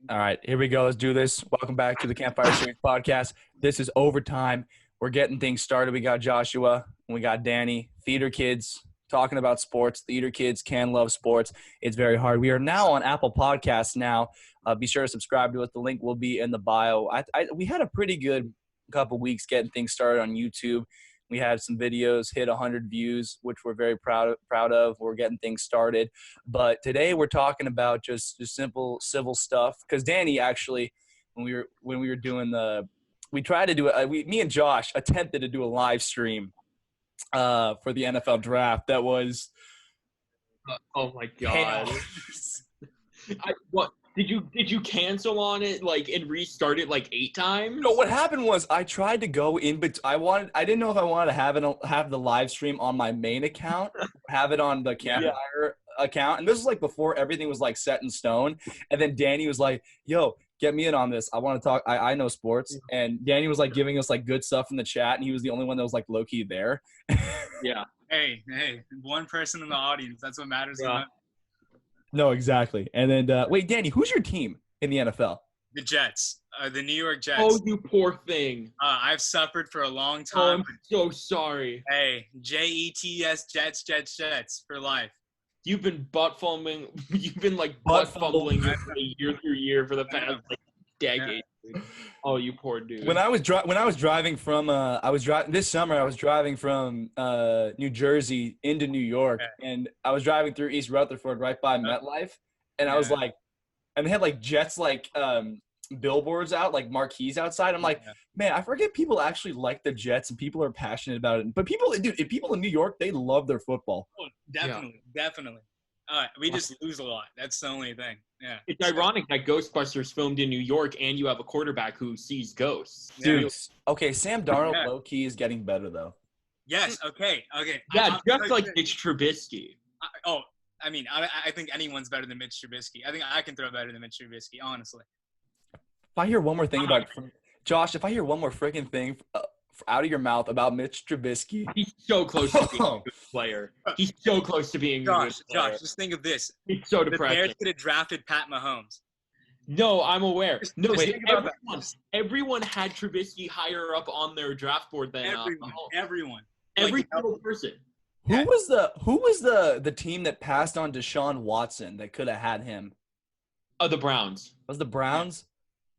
All right, here we go. Let's do this. Welcome back to the Campfire Series podcast. This is overtime. We're getting things started. We got Joshua and we got Danny, theater kids, talking about sports. Theater kids can love sports. It's very hard. We are now on Apple Podcasts now. Be sure to subscribe to us. The link will be in the bio. We had a pretty good couple weeks getting things started on YouTube. We had some videos hit 100 views, which we're very proud of. We're getting things started. But today we're talking about just simple civil stuff. Because Danny actually, when we were doing we tried to do it. Me and Josh attempted to do a live stream for the NFL draft. That was oh my god! What did you cancel on it and restart it 8 times? No, what happened was I tried to go in, but I didn't know if I wanted to have the live stream on my main account, have it on the Campfire account, and this was before everything was set in stone. And then Danny was like, "Yo, get me in on this. I want to talk. I know sports." And Danny was giving us good stuff in the chat, and he was the only one that was low key there. Yeah. Hey, one person in the audience. That's what matters. Yeah. No, exactly. And then, wait, Danny, who's your team in the NFL? The Jets, the New York Jets. Oh, you poor thing. I've suffered for a long Oh, time. I'm so sorry. Hey, Jets, Jets for life. You've been butt fumbling. You've been butt fumbling year through year for the past decade. Yeah. Oh, you poor dude. When I was driving from this summer, I was driving from New Jersey into New York, and I was driving through East Rutherford right by MetLife, and I was and they had Jets billboards out, marquees outside. I'm man, I forget people actually like the Jets and people are passionate about it. But people in New York, they love their football. Oh, definitely. We just lose a lot. That's the only thing. Yeah. It's ironic that Ghostbusters filmed in New York and you have a quarterback who sees ghosts. Dude, okay, Sam Darnold low-key is getting better, though. Yes, okay. Yeah, just like Mitch Trubisky. I think anyone's better than Mitch Trubisky. I think I can throw better than Mitch Trubisky, honestly. If I hear one more thing about Josh, if I hear one more freaking thing out of your mouth about Mitch Trubisky. He's so close to being a good player. He's so close to being a good player. Josh, just think of this. It's so depressing. The Bears could have drafted Pat Mahomes. No, I'm aware. No, but everyone had Trubisky higher up on their draft board than everyone. Every single person. Who was the team that passed on Deshaun Watson that could have had him? The Browns. Was the Browns?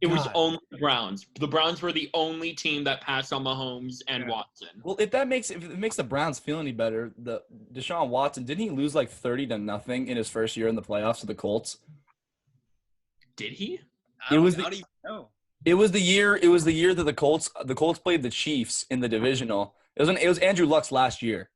It was only the Browns. The Browns were the only team that passed on Mahomes and Watson. Well, if it makes the Browns feel any better, the Deshaun Watson, didn't he lose 30-0 in his first year in the playoffs to the Colts? Did he? It was the year that the Colts played the Chiefs in the divisional. It was Andrew Luck's last year.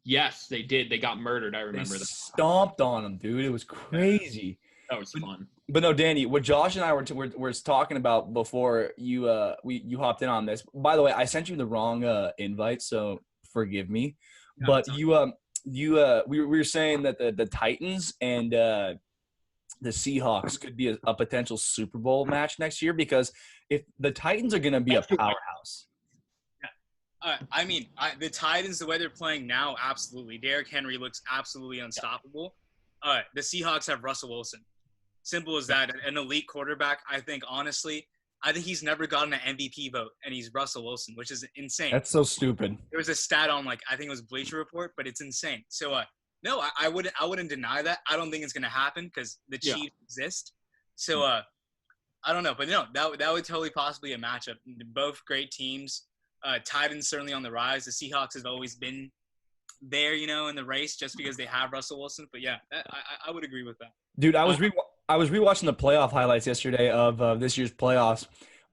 Yes, they did. They got murdered. I remember that. Stomped on them, dude. It was crazy. That was fun. But no, Danny, what Josh and I were talking about before you hopped in on this. By the way, I sent you the wrong invite, so forgive me. No, but we were saying that the Titans and the Seahawks could be a potential Super Bowl match next year, because if the Titans are going to be a powerhouse. The Titans, the way they're playing now, absolutely. Derrick Henry looks absolutely unstoppable. The Seahawks have Russell Wilson. Simple as that. An elite quarterback. I think he's never gotten an MVP vote, and he's Russell Wilson, which is insane. That's so stupid. There was a stat on I think it was Bleacher Report, but it's insane. So no, I wouldn't deny that. I don't think it's gonna happen because the Chiefs exist. So I don't know, but no, that would totally possibly a matchup. Both great teams. Titans certainly on the rise. The Seahawks have always been there, in the race just because they have Russell Wilson. But yeah, I would agree with that. Dude, I was rewatching the playoff highlights yesterday of this year's playoffs.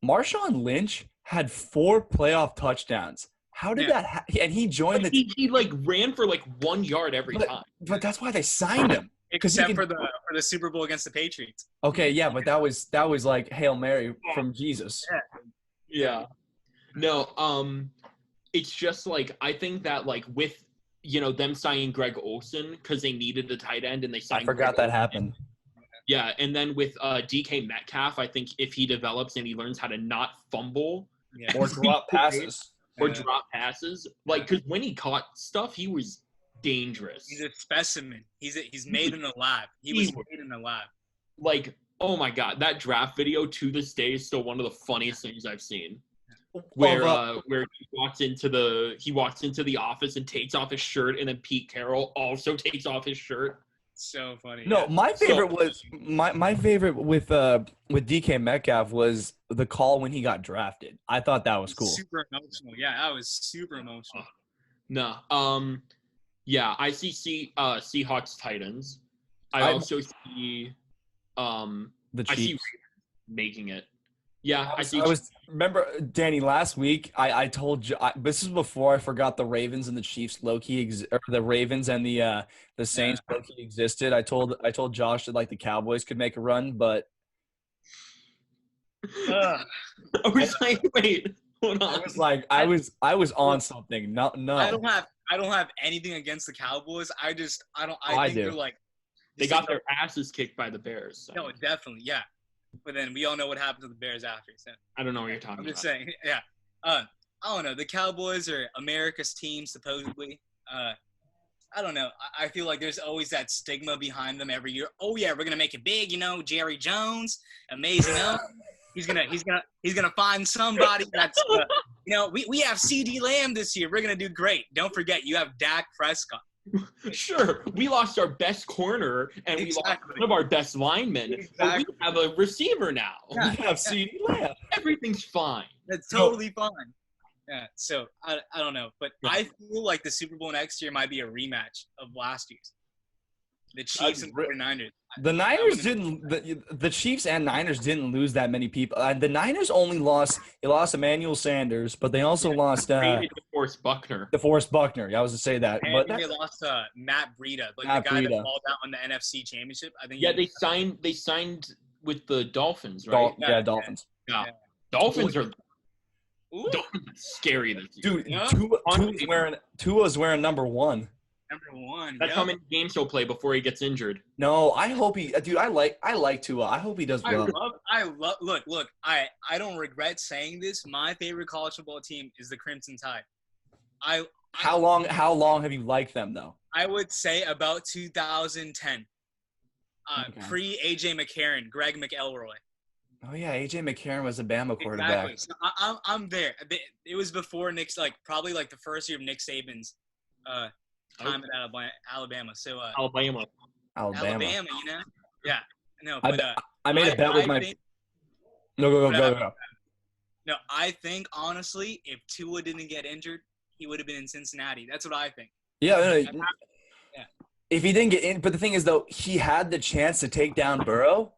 Marshawn Lynch had 4 playoff touchdowns. How did that happen? And he joined he ran for 1 yard every time. But that's why they signed him. Except for the Super Bowl against the Patriots. Okay, yeah, but that was like Hail Mary from Jesus. Yeah. No, it's just I think that with them signing Greg Olsen because they needed the tight end and they signed. I forgot that happened. Yeah, and then with DK Metcalf, I think if he develops and he learns how to not fumble or drop passes, because when he caught stuff, he was dangerous. He's a specimen. He's made in the lab. He was made in the lab. like, oh my god, that draft video to this day is still one of the funniest things I've seen. Where he walks into the office and takes off his shirt, and then Pete Carroll also takes off his shirt. So funny. No, yeah. my favorite was my favorite with DK Metcalf was the call when he got drafted. I thought that was cool. Super emotional. Yeah, that was super emotional. No. Yeah, I see Seahawks Titans. I also see The I see Chiefs. making it. Yeah, Remember, Danny, last week I told you this is before I forgot the Ravens and the Chiefs or the Ravens and the Saints low-key existed. I told Josh that like the Cowboys could make a run, but I was like, wait, hold on. I was on something. No. I don't have anything against the Cowboys. I think they're like they got their asses kicked by the Bears. So. No, definitely, yeah. But then we all know what happened to the Bears after. So. I don't know what you're talking about. I'm just saying, yeah. I don't know. The Cowboys are America's team, supposedly. I don't know. I feel like there's always that stigma behind them every year. Oh yeah, we're gonna make it big. Jerry Jones, amazing. He's gonna find somebody that's. We have CD Lamb this year. We're gonna do great. Don't forget, you have Dak Prescott. Sure, we lost our best corner and we lost one of our best linemen. But we have a receiver now. Yeah. We have CeeDee Lamb. Everything's fine. That's totally fine. Yeah. So I don't know, but I feel like the Super Bowl next year might be a rematch of last year's. The Chiefs and 49ers. The Niners didn't. The Chiefs and Niners didn't lose that many people. The Niners only lost. They lost Emmanuel Sanders, but they also lost DeForest Buckner. DeForest Buckner. Yeah, I was to say that. And they lost Matt Breida, the guy that balled out on the NFC Championship. I think. Yeah, they signed with the Dolphins, right? Dolphins. Yeah. Dolphins are scary this year. Dude, Tua's wearing number 1. Number 1. That's how many games he'll play before he gets injured. No, I hope he. Dude, I like Tua. I hope he does well. Look. I don't regret saying this. My favorite college football team is the Crimson Tide. How long have you liked them though? I would say about 2010. Pre AJ McCarron, Greg McElroy. Oh yeah, AJ McCarron was a Bama quarterback. Exactly. So I'm there. It was before Nick's probably the first year of Nick Saban's time at Alabama. So Alabama. Yeah. No, but I made a bet with my. Go. No, I think honestly, if Tua didn't get injured, he would have been in Cincinnati. That's what I think. Yeah. If he didn't get in, but the thing is though, he had the chance to take down Burrow,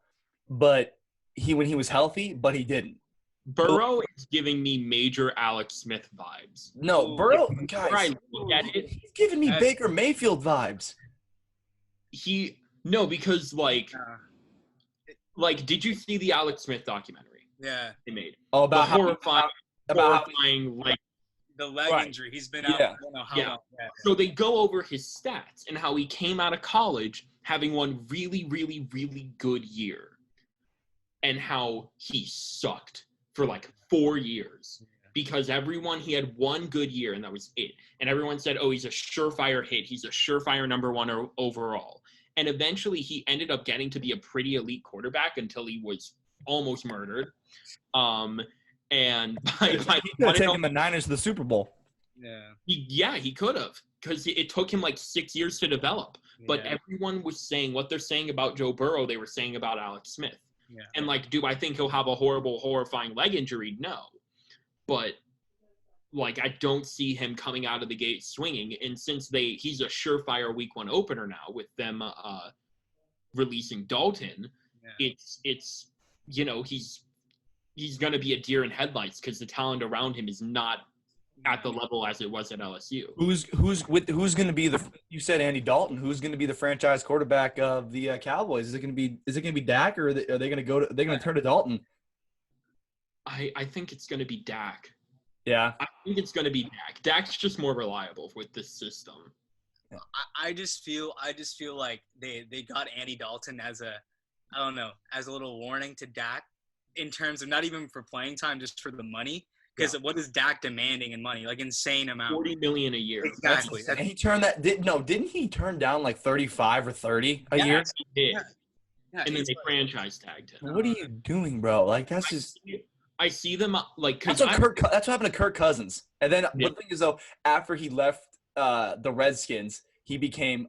but when he was healthy, but he didn't. Burrow is giving me major Alex Smith vibes. No, Burrow, guys, he's giving me Baker Mayfield vibes. Because did you see the Alex Smith documentary? Yeah, they made. Oh, about horrifying, the leg injury. He's been out. I don't know how long. Yeah. So they go over his stats and how he came out of college having one really, really, really good year, and how he sucked for 4 years because he had one good year and that was it. And everyone said, oh, he's a surefire hit. He's a surefire number 1 overall. And eventually he ended up getting to be a pretty elite quarterback until he was almost murdered. And he could have taken the Niners to the Super Bowl. Yeah. He could have because it took him 6 years to develop. But everyone was saying what they're saying about Joe Burrow, they were saying about Alex Smith. Yeah. And do I think he'll have a horrifying leg injury? No. But I don't see him coming out of the gate swinging. And since he's a surefire week 1 opener now with them releasing Dalton, it's he's going to be a deer in headlights because the talent around him is not at the level as it was at LSU. Who's going to be you said Andy Dalton, who's going to be the franchise quarterback of the Cowboys? Is it going to be Dak, or are they going to turn to Dalton? I think it's going to be Dak. Yeah. I think it's going to be Dak. Dak's just more reliable with this system. I just feel like they got Andy Dalton as a little warning to Dak in terms of not even for playing time, just for the money. Because what is Dak demanding in money? Insane amount. $40 million a year. Exactly. And he turned that. Didn't he turn down 35 or 30 a year? He did. Yeah, and then it's they franchise tagged him. What are you doing, bro? Like that's just I see them like that's because what happened to Kirk Cousins. And then Yeah. the thing is though, after he left the Redskins, he became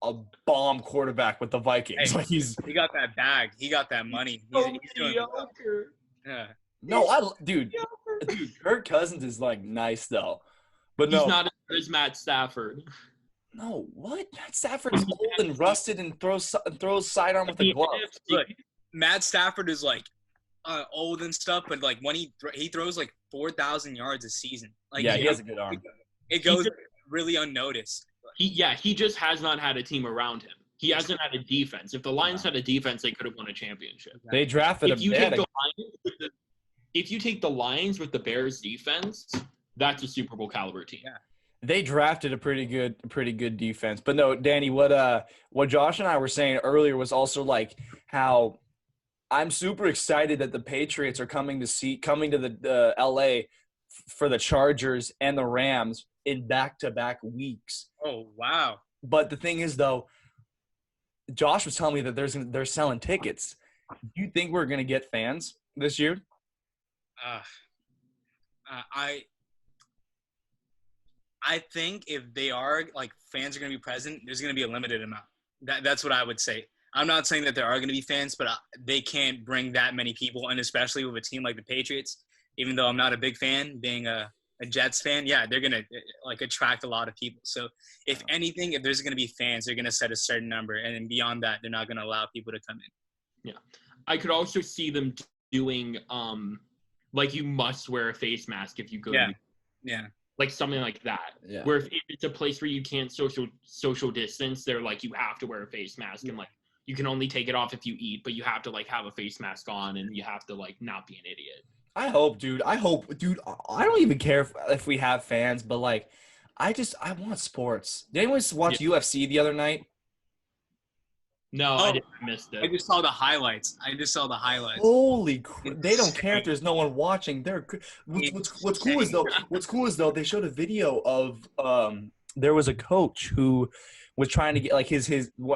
a bomb quarterback with the Vikings. Hey, Like he's he got that bag. He got that money. He's doing well. mediocre. Yeah. dude, Kirk Cousins is like nice though, but He's no, not as good as Matt Stafford. no, what? Matt Stafford's old and rusted and throws sidearm with a glove. Look, Matt Stafford is like old and stuff, but like when he throws like 4,000 yards a season. Like Yeah, he has a good arm. It goes really unnoticed. He just has not had a team around him. He hasn't had a defense. If the Lions had a defense, they could have won a championship. They drafted If him. you take the Lions with the Bears defense, that's a Super Bowl caliber team. Yeah. They drafted a pretty good defense. But no, Danny, what Josh and I were saying earlier was also like how I'm super excited that the Patriots are coming to the LA for the Chargers and the Rams in back-to-back weeks. Oh, wow. But the thing is though, Josh was telling me that they're selling tickets. Do you think we're going to get fans this year? I think if they are, like, fans are going to be present, there's going to be a limited amount. That's what I would say. I'm not saying that there are going to be fans, but they can't bring that many people, and especially with a team like the Patriots, even though I'm not a big fan, being a Jets fan, yeah, they're going to, like, attract a lot of people. So, if anything, if there's going to be fans, they're going to set a certain number, and then beyond that, they're not going to allow people to come in. Yeah. I could also see them doing, like, you must wear a face mask if you go to like something like that. Yeah. Where if it's a place where you can't social distance, they're like, you have to wear a face mask and like you can only take it off if you eat, but you have to like have a face mask on and you have to like not be an idiot. I hope, dude. I don't even care if we have fans, but like, I want sports. Did anyone watch UFC the other night? No, I didn't. I missed it. I just saw the highlights. Holy crap. They don't care if there's no one watching. What's cool is though they showed a video of there was a coach who was trying to get like his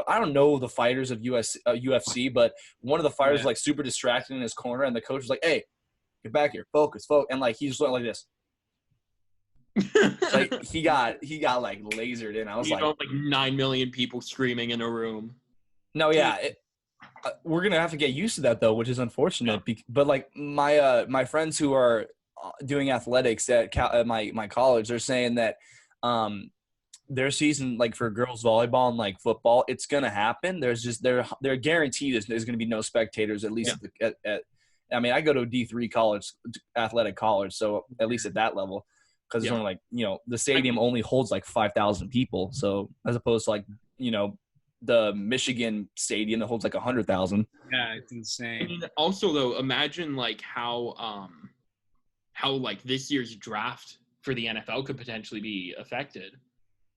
I don't know the fighters of UFC, but one of the fighters was like super distracted in his corner and the coach was like, "Hey, get back here. Focus." And like he just went like this. Like he got like lasered in. I was like 9 million people screaming in a room. No, yeah, we're gonna have to get used to that though, which is unfortunate. Yeah. But like my friends who are doing athletics at my college, they're saying that their season, like for girls volleyball and like football, it's gonna happen. There's just they're guaranteed there's gonna be no spectators at least at I mean I go to a D3 college, athletic college, so at least at that level, because it's only like the stadium only holds like 5,000 people, so as opposed to like the Michigan stadium that holds like 100,000. Yeah, it's insane. I mean, also though, imagine like how like this year's draft for the NFL could potentially be affected.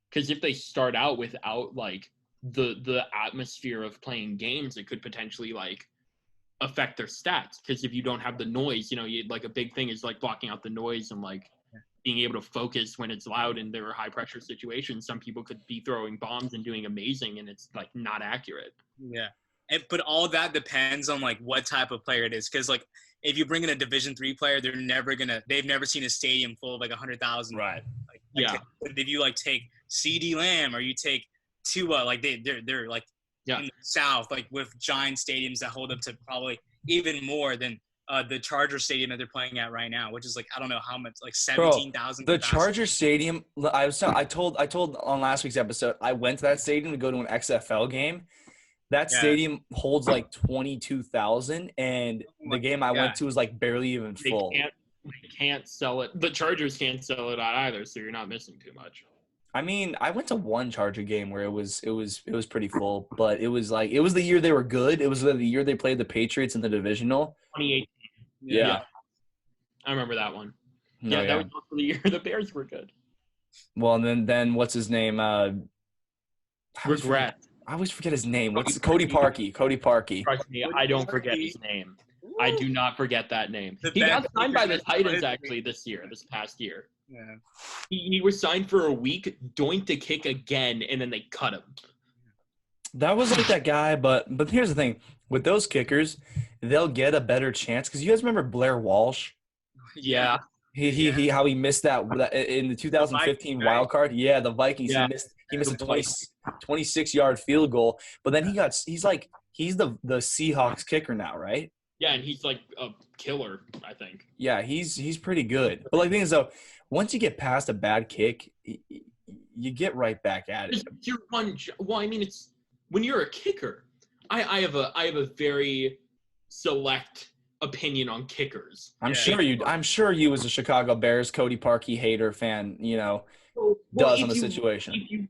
Because if they start out without like the atmosphere of playing games, it could potentially like affect their stats. Because if you don't have the noise, like a big thing is like blocking out the noise and like being able to focus when it's loud and there are high pressure situations. Some people could be throwing bombs and doing amazing and it's like not accurate. Yeah. But all that depends on like what type of player it is. Cause like if you bring in a Division III player, they've never seen a stadium full of like 100,000. Right. If you like take CD Lamb or you take Tua, like they're like in the South, like with giant stadiums that hold up to probably even more than the Charger Stadium that they're playing at right now, which is like I don't know how much, like 17,000. The Charger Stadium. I told on last week's episode. I went to that stadium to go to an XFL game. That stadium holds like 22,000, and the game I went to was like barely even full. They can't sell it. The Chargers can't sell it out either, so you're not missing too much. I mean, I went to one Charger game where it was pretty full, but it was the year they were good. It was the year they played the Patriots in the divisional. 2018. Yeah. I remember that one. That was also the year the Bears were good. Well, and then what's his name? Regret. I always forget his name. What's Cody Parkey? Cody Parkey. Trust me, I don't forget his name. I do not forget that name. He got signed by the Titans actually this past year. Yeah. He was signed for a week, doinked a kick again, and then they cut him. That was like that guy, but here's the thing. With those kickers, they'll get a better chance because you guys remember Blair Walsh? Yeah. He how he missed that in the 2015 Vikings, right? wild card. Yeah, the Vikings. Yeah. He missed a The 26-yard field goal. But then he's the Seahawks kicker now, right? Yeah, and he's like a killer, I think. Yeah, he's pretty good. But like the thing is though, once you get past a bad kick, you get right back at it. Well, I mean, it's when you're a kicker. I have a very select opinion on kickers. I'm sure you as a Chicago Bears Cody Parkey hater fan, does on the situation.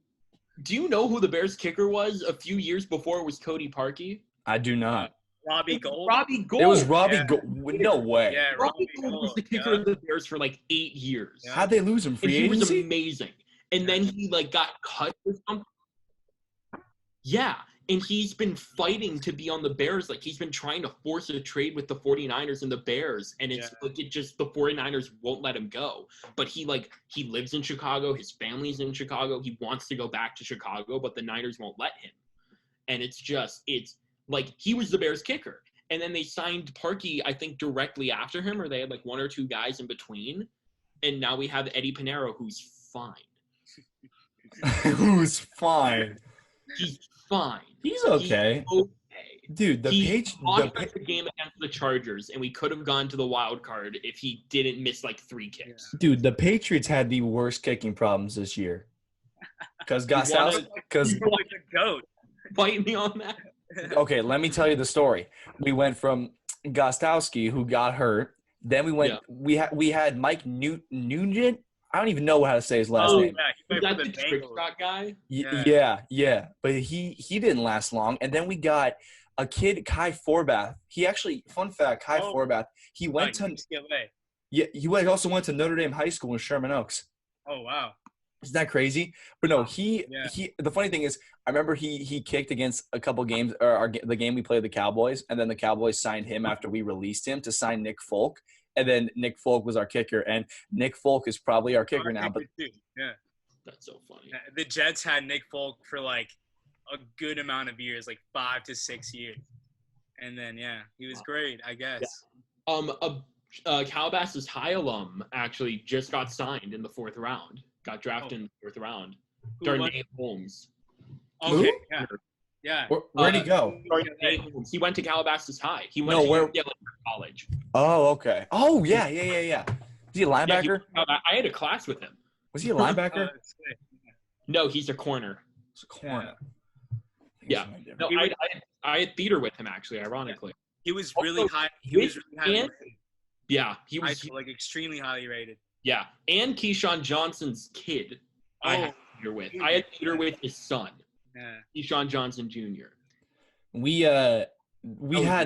Do you know who the Bears kicker was a few years before it was Cody Parkey? I do not. Robbie Gould. Robbie Gould. It was Robbie Gould. No way. Yeah, Robbie Gould was the kicker of the Bears for like 8 years. Yeah. How'd they lose him? Free and he agency? was amazing. And then he like got cut or something. Yeah. And he's been fighting to be on the Bears. Like he's been trying to force a trade with the 49ers and the Bears. And it's like the 49ers won't let him go. But he lives in Chicago. His family's in Chicago. He wants to go back to Chicago, but the Niners won't let him. And it's like he was the Bears kicker. And then they signed Parkey, I think, directly after him, or they had like one or two guys in between. And now we have Eddie Pinheiro, who's fine. Who's fine? He's fine. He's okay. He's okay. Dude, the game against the Chargers, and we could have gone to the wild card if he didn't miss like 3 kicks. Dude, the Patriots had the worst kicking problems this year. Because He's like the GOAT. Fight me on that. Okay, let me tell you the story. We went from Gostowski, who got hurt. Then we went. Yeah. We had Mike Nugent. I don't even know how to say his last name. Yeah, is that the trick shot guy? Yeah. But he didn't last long. And then we got a kid, Kai Forbath. He actually, fun fact, Kai Forbath. He went to UCLA. Yeah. He also went to Notre Dame High School in Sherman Oaks. Oh wow. Isn't that crazy? But no, he the funny thing is, I remember he kicked against a couple games, or the game we played the Cowboys, and then the Cowboys signed him after we released him to sign Nick Folk, and then Nick Folk was our kicker, and Nick Folk is probably our kicker now. But yeah, that's so funny. The Jets had Nick Folk for like a good amount of years, like 5 to 6 years, and then he was great, I guess. Yeah. Calabasas High alum actually just got signed in the 4th round. Got drafted in the 4th round. Darnay Holmes. Okay. Yeah. Where'd he go? Darnay Holmes. He went to Calabasas High. He went to college. Oh, okay. Oh, yeah. Is he a linebacker? I had a class with him. Was he a linebacker? No, he's a corner. It's a corner. Yeah. No, I had theater with him, actually, ironically. He was really high. He was really highly rated. Yeah. He was like extremely highly rated. Yeah, and Keyshawn Johnson's kid, I had theater with. I had theater with his son, Keyshawn Johnson Jr. We had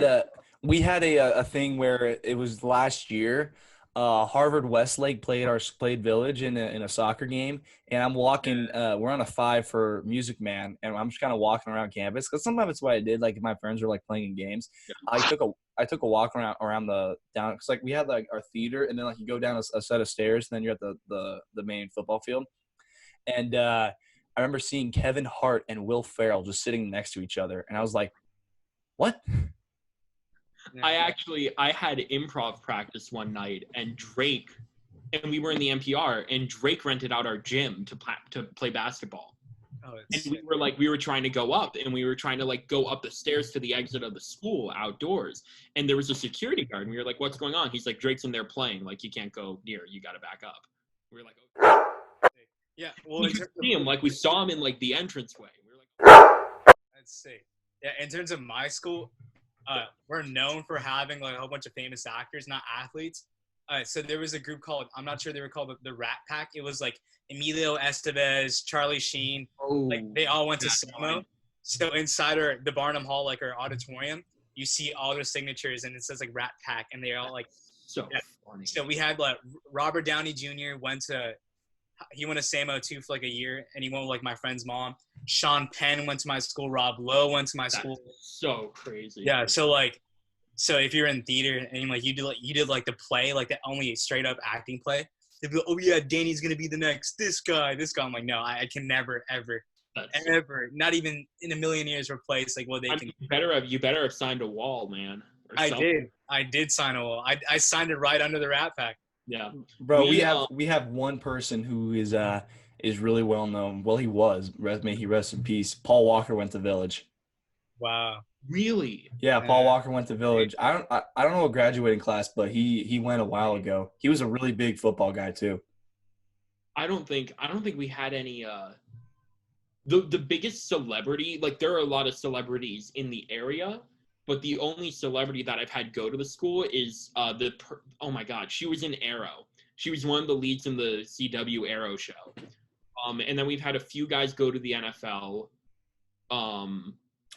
a thing where it was last year. Harvard Westlake played Village in a soccer game, and I'm walking. We're on a 5 for Music Man, and I'm just kind of walking around campus because sometimes it's what I did. Like if my friends were like playing in games, I took a walk around the down because like we had like our theater, and then like you go down a set of stairs, and then you're at the main football field, and I remember seeing Kevin Hart and Will Ferrell just sitting next to each other, and I was like, what? I had improv practice one night, and we were in the NPR, and Drake rented out our gym to play basketball. And we were trying to go up, and we were trying to like go up the stairs to the exit of the school outdoors, and there was a security guard, and we were like, what's going on? He's like, Drake's in there playing, like you can't go near, you got to back up. We were like, okay. Yeah, well, we could see him, like we saw him in like the entranceway. We were like, let's see. Yeah, in terms of my school, we're known for having like a whole bunch of famous actors, not athletes. So there was a group called, I'm not sure they were called the Rat Pack. It was like Emilio Estevez, Charlie Sheen. Like they all went to SEMO. So inside the Barnum Hall, like our auditorium, you see all their signatures, and it says like Rat Pack, and they're all like funny. So we had like Robert Downey Jr. went to SEMO too for like a year, and he went with like my friend's mom. Sean Penn went to my school. Rob Lowe went to my school. So crazy. Yeah. So if you're in theater and like you did like the play, like the only straight up acting play, they'd be like, oh yeah, Danny's gonna be the next this guy. I'm like, no, I can never ever ever, not even in a million years, replace like what they can. You better have signed a wall, man. I did sign a wall. I signed it right under the Rat Pack. Yeah, Bro, we have one person who is really well known. Well, he was. May he rest in peace. Paul Walker went to Village. Wow. Really? Yeah, Paul Walker went to Village. I don't know what graduating class, but he went a while ago. He was a really big football guy too. I don't think we had any the biggest celebrity, like there are a lot of celebrities in the area, but the only celebrity that I've had go to the school is oh my god, she was in Arrow. She was one of the leads in the CW Arrow show. And then we've had a few guys go to the NFL.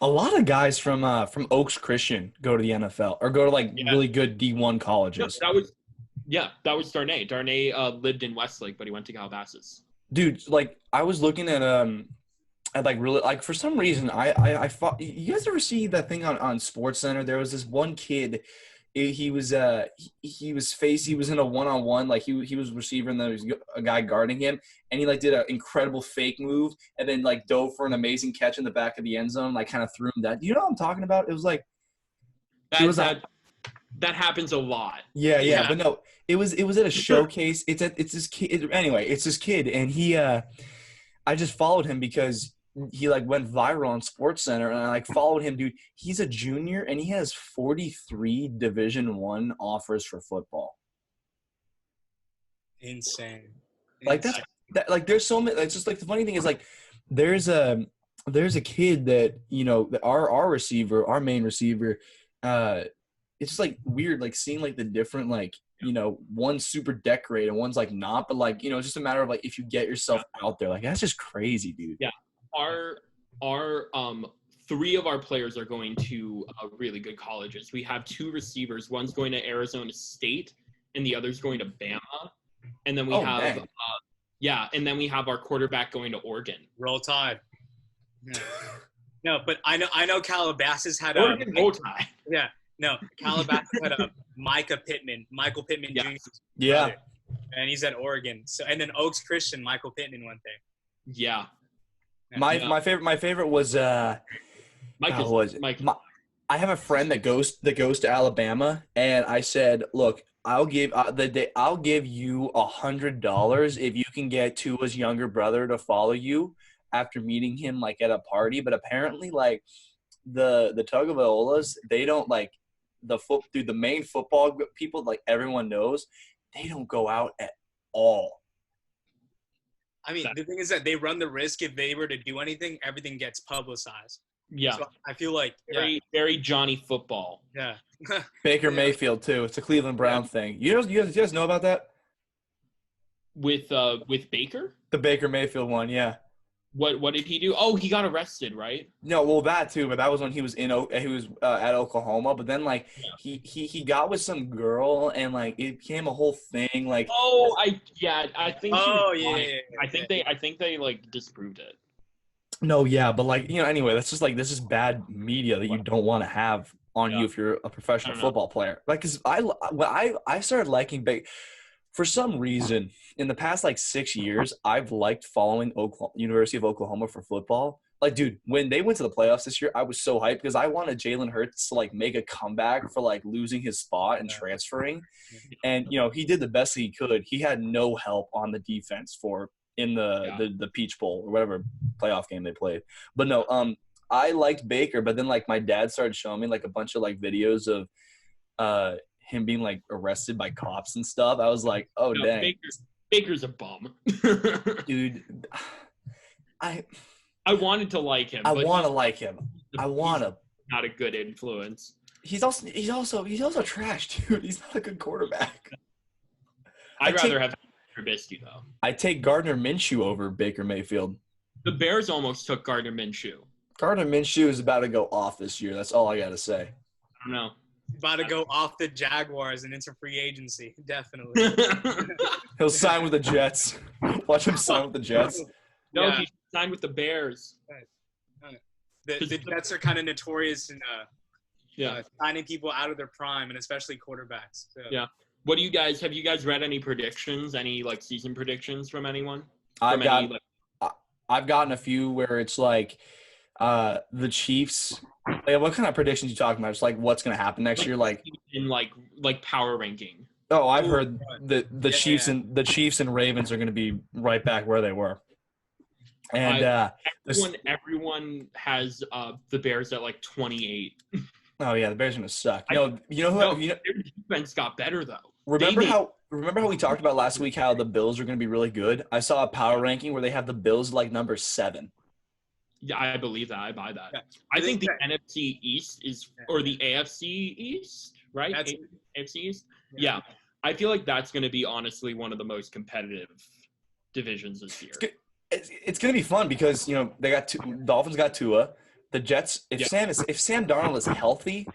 A lot of guys from Oaks Christian go to the NFL or go to really good D1 colleges. That was Darnay. Darnay lived in Westlake, but he went to Calabasas. Dude, like I was looking at like really like for some reason I thought, you guys ever see that thing on Sports Center? There was this one kid. He was in a one-on-one, like he was receiver and there was a guy guarding him, and he like did an incredible fake move and then like dove for an amazing catch in the back of the end zone, like kind of threw him that. You know what I'm talking about? It was like that happens a lot. Yeah, but no, it was at a showcase. It's this kid. Anyway, it's this kid, and he I just followed him because he like went viral on Sports Center, and I like followed him, dude. He's a junior and he has 43 Division I offers for football. Insane. Like that like there's so many. It's just like the funny thing is like there's a kid that, you know, our receiver, our main receiver, it's just like weird like seeing like the different like, you know, one's super decorated and one's like not, but like, you know, it's just a matter of like if you get yourself out there, like that's just crazy, dude. Yeah. Our three of our players are going to really good colleges. We have two receivers. One's going to Arizona State, and the other's going to Bama. And then we and then we have our quarterback going to Oregon. Roll Tide. Yeah. No, but I know Calabasas had Oregon Roll Tide. Yeah. No, Calabasas had Michael Pittman Jr. Yeah. And he's at Oregon. So and then Oaks Christian, Michael Pittman went there. Yeah. My favorite was I have a friend that goes to Alabama, and I said, look, I'll give you $100 if you can get Tua's younger brother to follow you after meeting him like at a party. But apparently like the Tagovailoas, they don't like the main football people, like everyone knows, they don't go out at all. I mean, the thing is that they run the risk if they were to do anything, everything gets publicized. Yeah. So I feel like very Johnny football. Yeah. Baker Mayfield too. It's a Cleveland Brown thing. You guys know about that? With Baker? The Baker Mayfield one, yeah. What did he do? Oh, he got arrested, right? No, well that too, but that was when he was at Oklahoma. But then like he got with some girl and like it became a whole thing. Like I think. Oh yeah. I think they like disproved it. No, yeah, but like, you know, anyway, that's just like this is bad media that you don't want to have on you if you're a professional football player. Like, cause I started liking Baker. For some reason, in the past like 6 years, I've liked following University of Oklahoma for football. Like, dude, when they went to the playoffs this year, I was so hyped because I wanted Jalen Hurts to like make a comeback for like losing his spot and transferring. And, you know, he did the best he could. He had no help on the defense in the Peach Bowl or whatever playoff game they played. But no, I liked Baker, but then like my dad started showing me like a bunch of like videos of him being like arrested by cops and stuff. I was like, oh dang. Baker's a bum. Dude, I wanted to like him. I want to like him. I want him. Not a good influence. He's also trash, dude. He's not a good quarterback. I'd rather have Trubisky though. I take Gardner Minshew over Baker Mayfield. The Bears almost took Gardner Minshew. Gardner Minshew is about to go off this year. That's all I got to say. I don't know. About to go off the Jaguars and into free agency. Definitely. He'll sign with the Jets. Watch him sign with the Jets. No, he signed with the Bears. The Jets are kind of notorious in signing people out of their prime, and especially quarterbacks. So. Yeah. What do you guys – have you guys read any predictions, any, like, season predictions from anyone? I I've gotten a few where it's like the Chiefs. Like, what kind of predictions you talking about? Just like what's gonna happen next year? Like, in like power ranking. oh, I've Ooh, heard the Chiefs yeah. and the Chiefs and Ravens are gonna be right back where they were. And Everyone has the Bears at like 28. oh yeah, the Bears are gonna suck. Their defense got better though. Remember how we talked about last week how the Bills are gonna be really good? I saw a power ranking where they have the Bills like number 7. Yeah, I believe that. I buy that. Yeah. I think the NFC East or the AFC East, right? AFC East. Yeah. I feel like that's going to be honestly one of the most competitive divisions this year. It's going to be fun because they got Dolphins got Tua, the Jets. If Sam Darnold is healthy,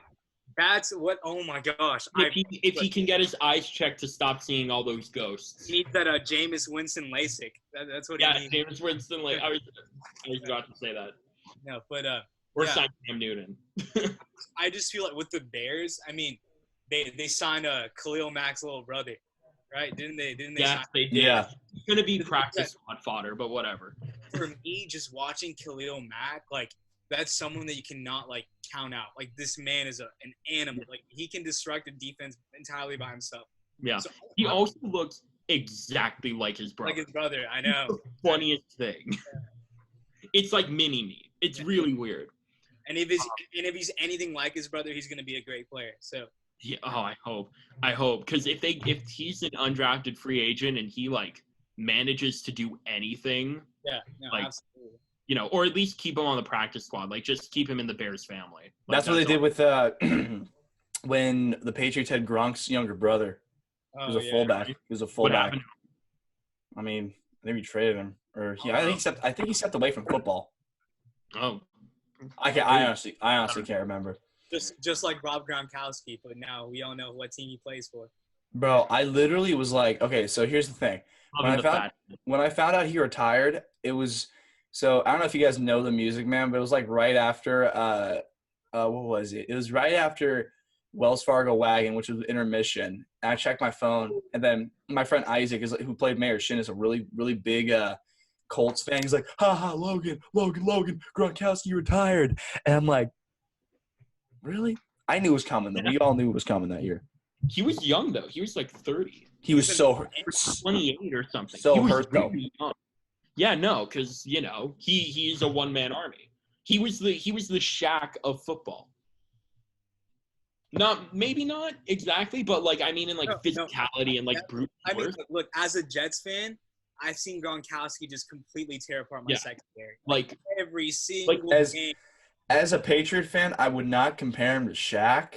that's what. Oh my gosh! If he can get his eyes checked to stop seeing all those ghosts, he needs that Jameis Winston LASIK. That's what. Yeah, Jameis Winston. Like I was about to say that. No, but or sign Cam Newton. I just feel like with the Bears, I mean, they signed Khalil Mack's little brother, right? Didn't they? Yes, they did. Yeah. He's gonna be practice squad fodder, but whatever. For me, just watching Khalil Mack, like that's someone that you cannot like count out. Like this man is an animal. Like he can destruct a defense entirely by himself. Yeah. So, he also looks exactly like his brother. Like his brother, I know. The funniest thing. Yeah. It's like mini-me. It's really weird. And if he's anything like his brother, he's gonna be a great player. So yeah, I hope because if he's an undrafted free agent and he like manages to do anything, absolutely. Or at least keep him on the practice squad, like just keep him in the Bears family. Like, that's what they did with when the Patriots had Gronk's younger brother. He was a fullback. He was a fullback. I mean, I think we traded him, I think he stepped away from football. Oh, I honestly can't remember. Just like Rob Gronkowski, but now we all know what team he plays for. Bro, I literally was like, okay, so here's the thing. When I found out he retired, it was so I don't know if you guys know the Music Man, but it was like right after what was it? It was right after Wells Fargo Wagon, which was intermission. And I checked my phone, and then my friend Isaac who played Mayor Shin is a really, really big Colts fan. He's like, ha, Logan, Gronkowski retired. And I'm like, really? I knew it was coming, though. We all knew it was coming that year. He was young, though. He was like 30. He was so hurt. 28 or something. So he was hurt, though. Young. Yeah, no, because, he's a one-man army. He was the Shaq of football. Maybe not exactly, but, like, I mean in, like, physicality and, like, brute force. I mean, look, as a Jets fan, I've seen Gronkowski just completely tear apart my secondary. Like every single game. As a Patriot fan, I would not compare him to Shaq.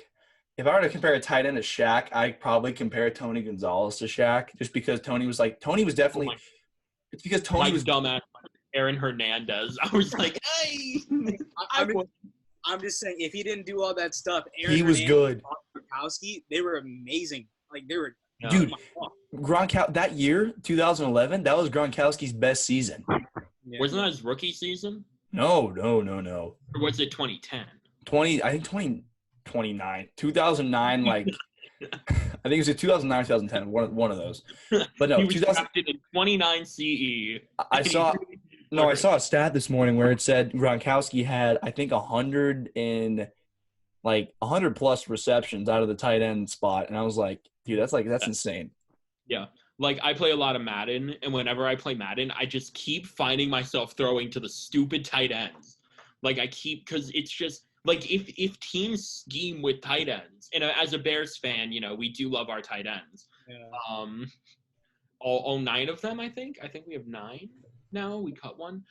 If I were to compare a tight end to Shaq, I'd probably compare Tony Gonzalez to Shaq, just because Tony was definitely. It's because Tony was dumbass. Aaron Hernandez. I was like, hey. I'm just saying, if he didn't do all that stuff, he was good. Gronkowski, they were amazing. Like they were. Dude, Gronkowski that year, 2011, that was Gronkowski's best season. Yeah. Wasn't that his rookie season? No. Or was it 2010? 2009. 2009, like I think it was 2009, 2010, one of those. But no, he was drafted in 29 CE. I saw a stat this morning where it said Gronkowski had, I think, 100 plus receptions out of the tight end spot, and I was like, dude, that's insane. Yeah. Like, I play a lot of Madden, and whenever I play Madden, I just keep finding myself throwing to the stupid tight ends. Like, because it's just, like, if teams scheme with tight ends, and as a Bears fan, we do love our tight ends. Yeah. All 9 of them, I think. I think we have 9 now. We cut one.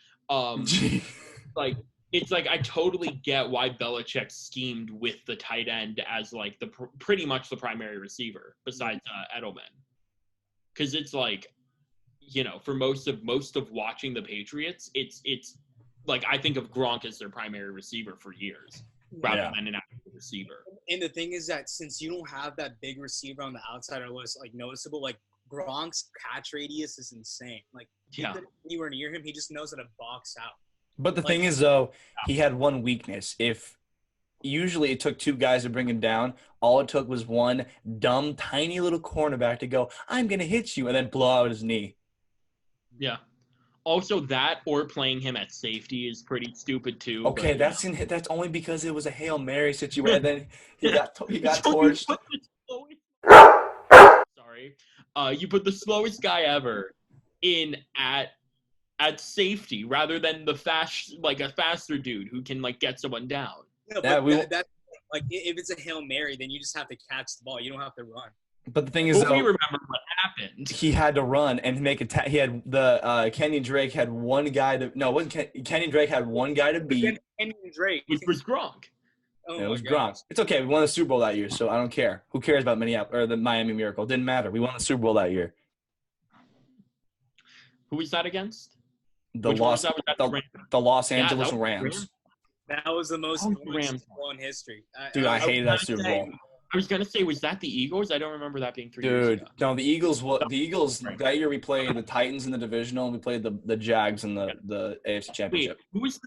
Like, it's like I totally get why Belichick schemed with the tight end as like pretty much the primary receiver besides Edelman, because it's like, for most of watching the Patriots, it's like I think of Gronk as their primary receiver for years rather than an actual receiver. And the thing is that since you don't have that big receiver on the outside or was like noticeable, like Gronk's catch radius is insane. Like anywhere near him, he just knows how to box out. But the thing is, though, he had one weakness. Usually it took 2 guys to bring him down, all it took was one dumb, tiny little cornerback to go, I'm going to hit you, and then blow out his knee. Yeah. Also, that or playing him at safety is pretty stupid too. Okay, but, that's only because it was a Hail Mary situation. And then he got So you torched. put the sorry, you put the slowest guy ever in at safety rather than the a faster dude who can like get someone down. No, Yeah, but that like if it's a Hail Mary, then you just have to catch the ball. You don't have to run. But the thing is, But we though, remember what happened. he had to run and make he had the Kenyon Drake had one guy to no, it wasn't Kenyon Drake had one guy to beat. Kenyon Drake, Which was Gronk. oh It was my Gronk. gosh. It's okay. We won the Super Bowl that year, so I don't care. Who cares about Minneapolis or the Miami Miracle? Didn't matter. We won the Super Bowl that year. Who was that against? The Which one Los was that? Was that the, the Rams? the Los Yeah, Angeles that was Rams. That was the most Oh, annoying Rams. Super Bowl in history. Dude, I hated that gonna Super say- Bowl. I was gonna say, was that the Eagles? I don't remember that being 3 years Dude, ago. no, the Eagles that year we played the Titans in the divisional and we played the Jags in the AFC Wait, Championship. who was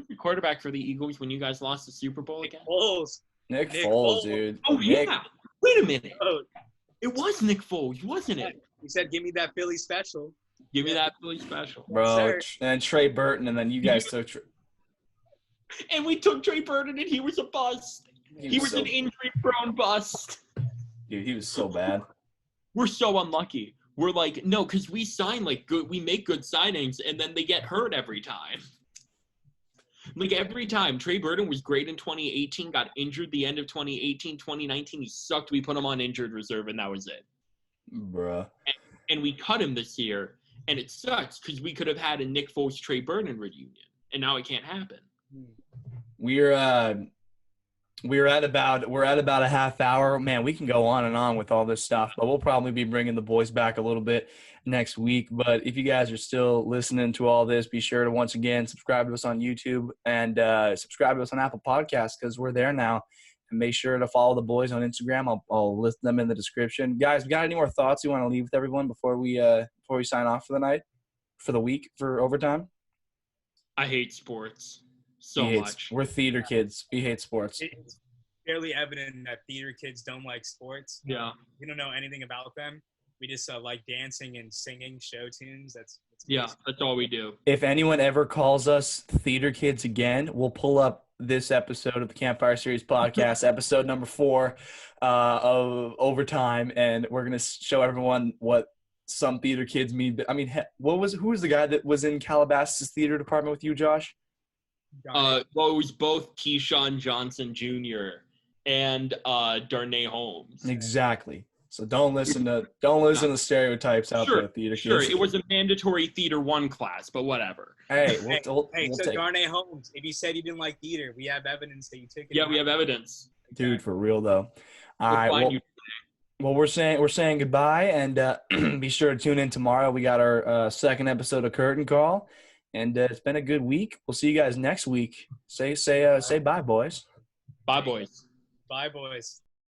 the quarterback for the Eagles when you guys lost the Super Bowl again? Foles. Nick Nick Foles, Foles. dude. Oh Nick, yeah. Wait a minute. Oh, It was Nick Foles, wasn't it? he said, "Give me that Philly special." Give me that Philly special. bro, sir. and Trey Burton, and then you guys took. And we took Trey Burton, and he was a bust. He was so, an injury-prone bust. dude. He was so bad. We're so unlucky. We're like, no, because we sign we make good signings, and then they get hurt every time. Like every time, Trey Burton was great in 2018, got injured the end of 2018, 2019, he sucked. We put him on injured reserve, and that was it. Bruh. And we cut him this year, and it sucks because we could have had a Nick Foles Trey Burton reunion, and now it can't happen. We're at about a half hour. Man, we can go on and on with all this stuff, but we'll probably be bringing the boys back a little bit next week. But if you guys are still listening to all this, be sure to once again subscribe to us on YouTube and subscribe to us on Apple Podcasts because we're there now. And make sure to follow the boys on Instagram. I'll list them in the description. Guys, we got any more thoughts you want to leave with everyone before we sign off for the night, for the week, for overtime? I hate sports so much. We're theater kids. We hate sports. It's fairly evident that theater kids don't like sports. Yeah. We don't know anything about them. We just like dancing and singing show tunes. That's That's all we do. If anyone ever calls us theater kids again, we'll pull up this episode of the Campfire Series podcast, episode number 4 of Overtime, and we're gonna show everyone what some theater kids mean. I mean, who was the guy that was in Calabasas theater department with you, Josh? Well, it was both Keyshawn Johnson Jr. and Darnay Holmes. Exactly. So don't listen to stereotypes out there, theater kids. Sure, it was a mandatory theater 1 class, but whatever. Hey, so Darnay Holmes, if you said you didn't like theater, we have evidence that you took it. Yeah, we have evidence. Dude, for real though. All right. Well, we're saying goodbye, and be sure to tune in tomorrow. We got our second episode of Curtain Call, and it's been a good week. We'll see you guys next week. Say bye, boys. Bye, boys. Bye, boys.